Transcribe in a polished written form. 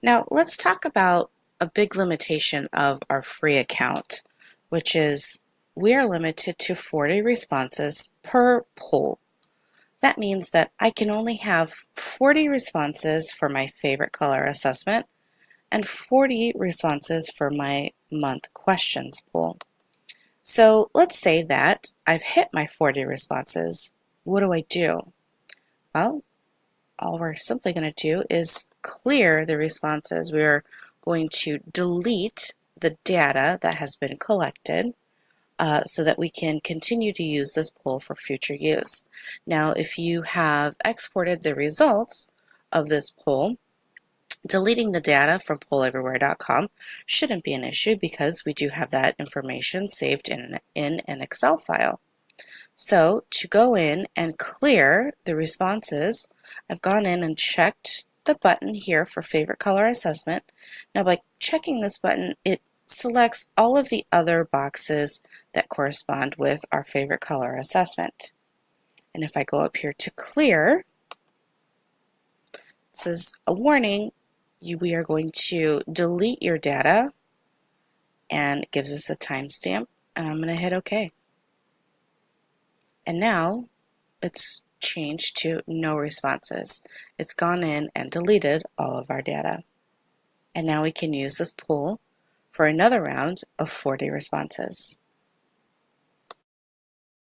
Now, let's talk about a big limitation of our free account, which is we are limited to 40 responses per poll. That means that I can only have 40 responses for my favorite color assessment and 40 responses for my month questions poll. So let's say that I've hit my 40 responses. What do I do? Well, all we're simply going to do is clear the responses. We are going to delete the data that has been collected so that we can continue to use this poll for future use. Now, if you have exported the results of this poll, deleting the data from polleverywhere.com shouldn't be an issue because we do have that information saved in an Excel file. So to go in and clear the responses, I've gone in and checked the button here for favorite color assessment. Now by checking this button, it selects all of the other boxes that correspond with our favorite color assessment. And if I go up here to clear, it says a warning, we are going to delete your data, and it gives us a timestamp, and I'm going to hit OK. And now it's changed to no responses. It's gone in and deleted all of our data. And now we can use this poll for another round of 40 responses.